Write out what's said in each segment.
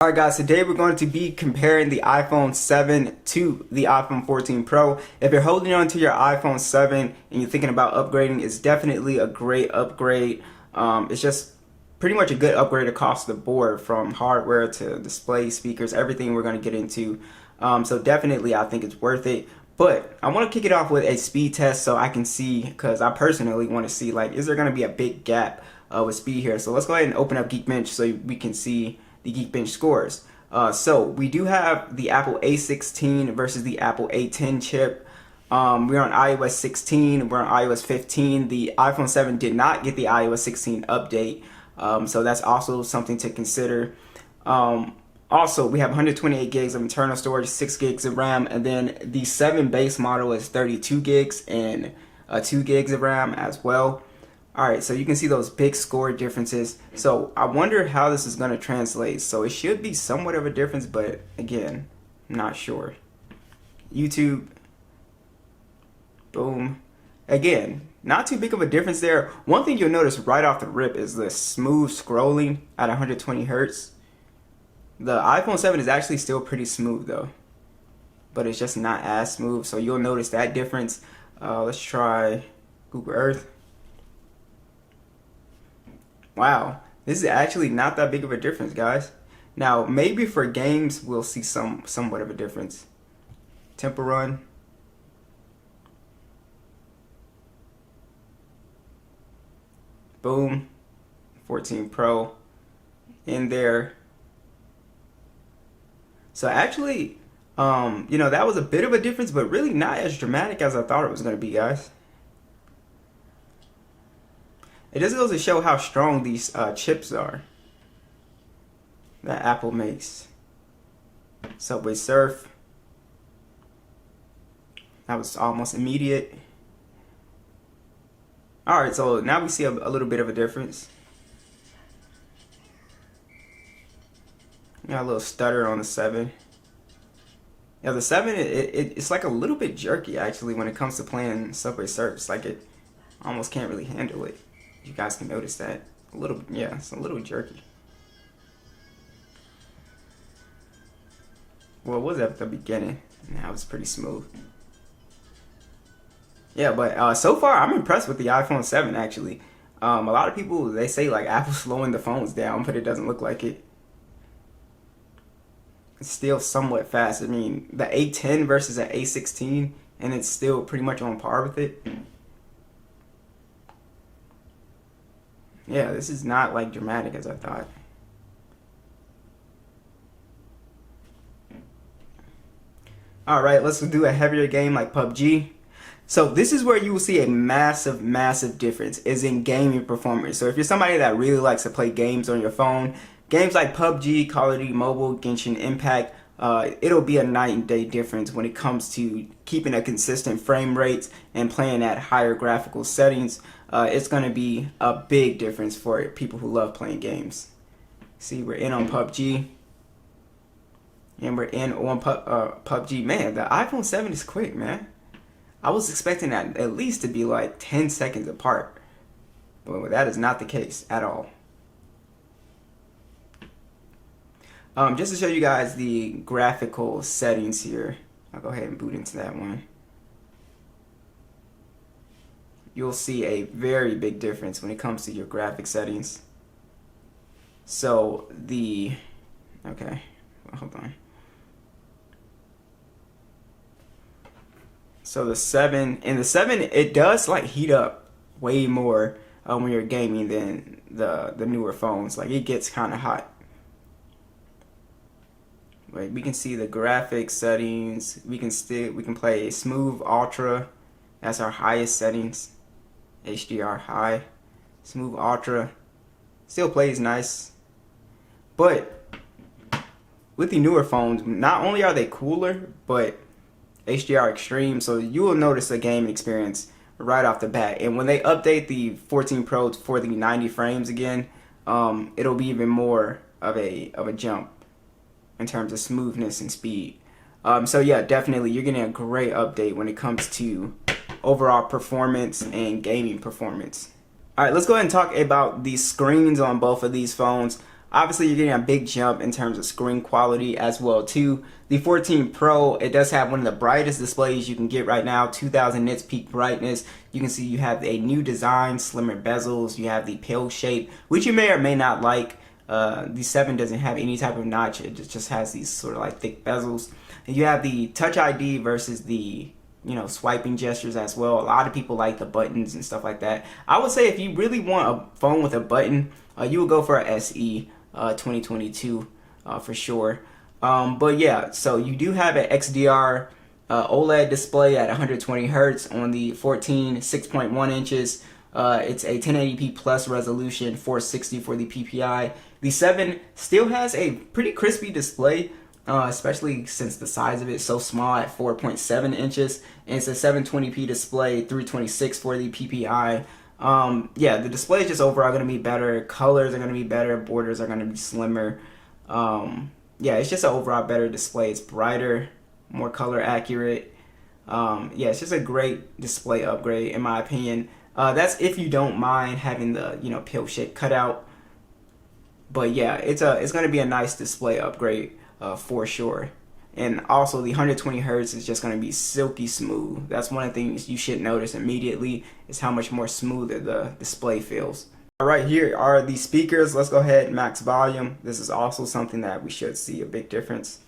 Alright guys, today we're going to be comparing the iPhone 7 to the iPhone 14 Pro. If you're holding on to your iPhone 7 and you're thinking about upgrading, it's definitely a great upgrade. It's just pretty much a good upgrade across the board, from hardware to display, speakers, everything we're going to get into. So definitely I think it's worth it. But I want to kick it off with a speed test so I can see, because I personally want to see, like, is there going to be a big gap with speed here? So let's go ahead and open up Geekbench so we can see the Geekbench scores. So we do have the Apple A16 versus the Apple A10 chip. We're on iOS 16, we're on iOS 15. The iPhone 7 did not get the iOS 16 update, so that's also something to consider. Also, we have 128 gigs of internal storage, 6 gigs of RAM, and then the 7 base model is 32 gigs and 2 gigs of RAM as well. Alright, so you can see those big score differences. So I wonder how this is going to translate. So it should be somewhat of a difference, but again, I'm not sure. YouTube, boom. Again, not too big of a difference there. One thing you'll notice right off the rip is the smooth scrolling at 120 Hertz. The iPhone 7 is actually still pretty smooth though, but it's just not as smooth. So you'll notice that difference. Let's try Google Earth. Wow, this is actually not that big of a difference, guys. Now, maybe for games, we'll see somewhat of a difference. Temple Run. Boom. 14 Pro in there. So actually, that was a bit of a difference, but really not as dramatic as I thought it was going to be, guys. It just goes to show how strong these chips are that Apple makes. Subway Surf. That was almost immediate. Alright, so now we see a little bit of a difference. Got a little stutter on the 7. Yeah, the 7, it's like a little bit jerky actually when it comes to playing Subway Surf. It's like it almost can't really handle it. You guys can notice that a little, yeah, it's a little jerky. Well, it was at the beginning. Now it's pretty smooth. Yeah, but so far I'm impressed with the iPhone 7 actually. A lot of people, they say like Apple's slowing the phones down, but it doesn't look like it. It's still somewhat fast. I mean, the A10 versus the A16, and it's still pretty much on par with it. Yeah, this is not like dramatic as I thought. Alright, let's do a heavier game like PUBG. So this is where you will see a massive difference is in gaming performance. So if you're somebody that really likes to play games on your phone, games like PUBG, Call of Duty Mobile, Genshin Impact, it'll be a night and day difference when it comes to keeping a consistent frame rates and playing at higher graphical settings. It's going to be a big difference for people who love playing games. See, we're in on PUBG. And we're in on PUBG. Man, the iPhone 7 is quick, man. I was expecting that at least to be like 10 seconds apart. But that is not the case at all. Just to show you guys the graphical settings here, I'll go ahead and boot into that one. You'll see a very big difference when it comes to your graphic settings. So okay, hold on. So the 7, it does like heat up way more when you're gaming than the newer phones. Like it gets kind of hot. Like we can see the graphics settings. We can play smooth ultra. That's our highest settings. HDR high, smooth ultra. Still plays nice. But with the newer phones, not only are they cooler, but HDR extreme, so you will notice a game experience right off the bat. And when they update the 14 Pro for the 90 frames again, it'll be even more of a jump in terms of smoothness and speed. So yeah, definitely you're getting a great update when it comes to overall performance and gaming performance. Alright, let's go ahead and talk about the screens on both of these phones. Obviously, you're getting a big jump in terms of screen quality as well too. The 14 Pro, it does have one of the brightest displays you can get right now, 2000 nits peak brightness. You can see you have a new design, slimmer bezels, you have the pill shape, which you may or may not like. The 7 doesn't have any type of notch, it just has these sort of like thick bezels. And you have the Touch ID versus the swiping gestures as well. A lot of people like the buttons and stuff like that. I would say if you really want a phone with a button, you would go for a SE 2022 for sure. But yeah, so you do have an XDR OLED display at 120 hertz on the 14, 6.1 inches. It's a 1080p plus resolution, 460 for the PPI. The 7 still has a pretty crispy display, especially since the size of it is so small at 4.7 inches. And it's a 720p display, 326 for the PPI. Yeah, the display is just overall going to be better. Colors are going to be better. Borders are going to be slimmer. Yeah, it's just an overall better display. It's brighter, more color accurate. Yeah, it's just a great display upgrade in my opinion. That's if you don't mind having the pill shape cutout. But yeah, it's going to be a nice display upgrade for sure. And also the 120 hertz is just going to be silky smooth. That's one of the things you should notice immediately is how much more smoother the display feels. All right, here are the speakers. Let's go ahead and max volume. This is also something that we should see a big difference.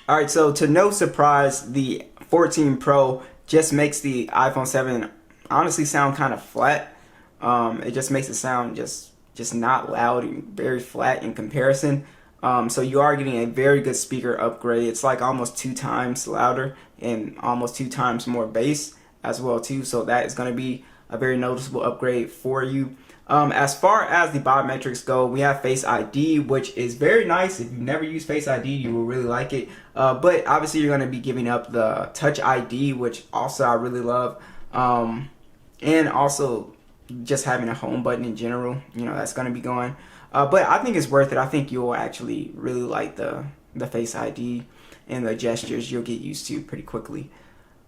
All right, so to no surprise, the 14 Pro just makes the iPhone 7 honestly sound kind of flat. It just makes it sound just not loud and very flat in comparison. So you are getting a very good speaker upgrade. It's like almost 2 times louder and almost 2 times more bass as well too. So that is going to be a very noticeable upgrade for you. As far as the biometrics go, we have Face ID, which is very nice. If you've never used Face ID, you will really like it. But obviously, you're going to be giving up the Touch ID, which also I really love. And also just having a home button in general, that's going to be going. But I think it's worth it. I think you'll actually really like the Face ID and the gestures. You'll get used to pretty quickly.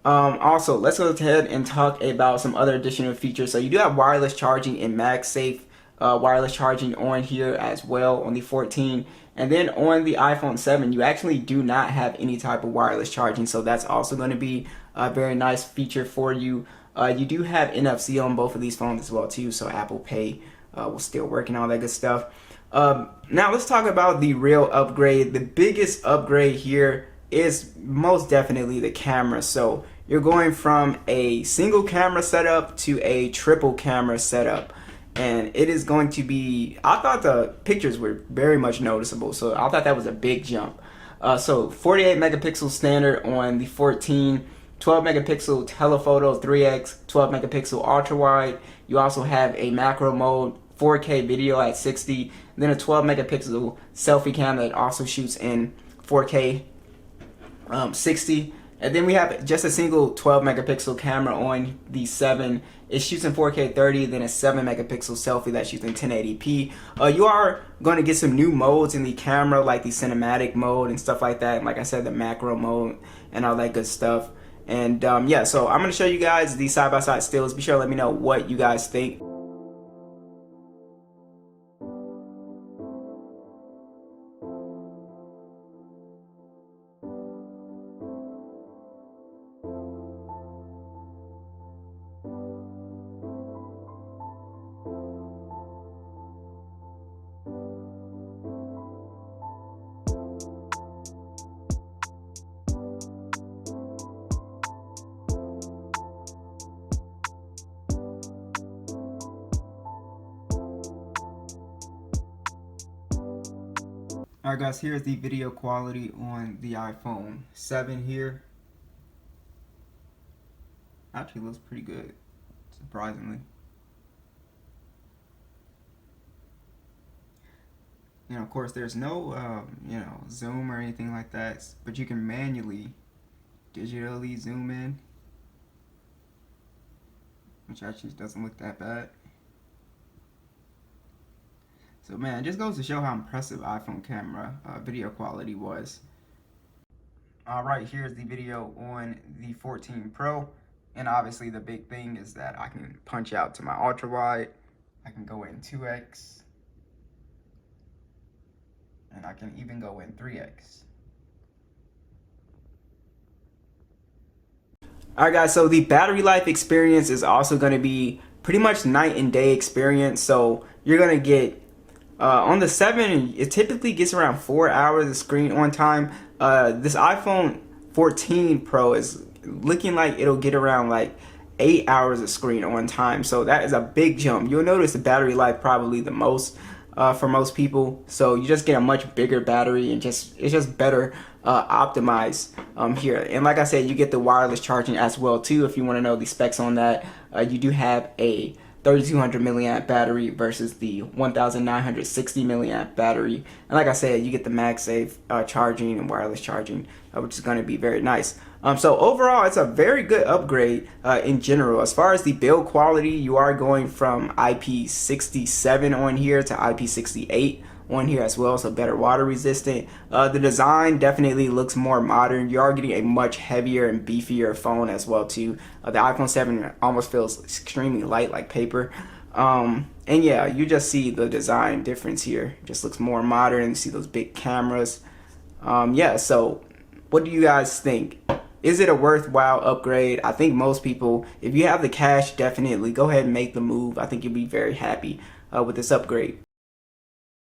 Also, let's go ahead and talk about some other additional features. So you do have wireless charging and MagSafe wireless charging on here as well on the 14. And then on the iPhone 7, you actually do not have any type of wireless charging. So that's also going to be a very nice feature for you. You do have NFC on both of these phones as well too. So Apple Pay will still work and all that good stuff. Now let's talk about the real upgrade. The biggest upgrade here is most definitely the camera. So you're going from a single camera setup to a triple camera setup, and it is going to be, I thought the pictures were very much noticeable, so I thought that was a big jump. So 48 megapixel standard on the 14, 12 megapixel telephoto 3x, 12 megapixel ultra wide. You also have a macro mode, 4K video at 60, then a 12 megapixel selfie camera that also shoots in 4K 60. And then we have just a single 12 megapixel camera on the 7. It shoots in 4K 30, then a 7 megapixel selfie that shoots in 1080p. You are going to get some new modes in the camera, like the cinematic mode and stuff like that. And like I said, the macro mode and all that good stuff. And yeah, so I'm going to show you guys the side-by-side stills. Be sure to let me know what you guys think. Alright guys, here's the video quality on the iPhone 7 here. Actually looks pretty good, surprisingly. Of course there's no zoom or anything like that, but you can manually digitally zoom in, which actually doesn't look that bad. So man, it just goes to show how impressive iPhone camera video quality was. Alright, here's the video on the 14 Pro. And obviously the big thing is that I can punch out to my ultra wide. I can go in 2x. And I can even go in 3x. Alright guys, so the battery life experience is also going to be pretty much night and day experience. So you're going to get on the 7, it typically gets around 4 hours of screen on time. This iPhone 14 Pro is looking like it'll get around like 8 hours of screen on time. So that is a big jump. You'll notice the battery life probably the most for most people. So you just get a much bigger battery and it's just better optimized here. And like I said, you get the wireless charging as well too. If you want to know the specs on that, you do have a 3200 milliamp battery versus the 1960 milliamp battery. And like I said, you get the MagSafe charging and wireless charging, which is going to be very nice. So overall, it's a very good upgrade in general. As far as the build quality, you are going from IP67 on here to IP68 on here as well, so better water resistant. The design definitely looks more modern. You are getting a much heavier and beefier phone as well too. The iPhone 7 almost feels extremely light, like paper. And yeah, you just see the design difference here. It just looks more modern. You see those big cameras. Yeah, so what do you guys think? Is it a worthwhile upgrade? I think most people, if you have the cash, definitely go ahead and make the move. I think you'll be very happy with this upgrade.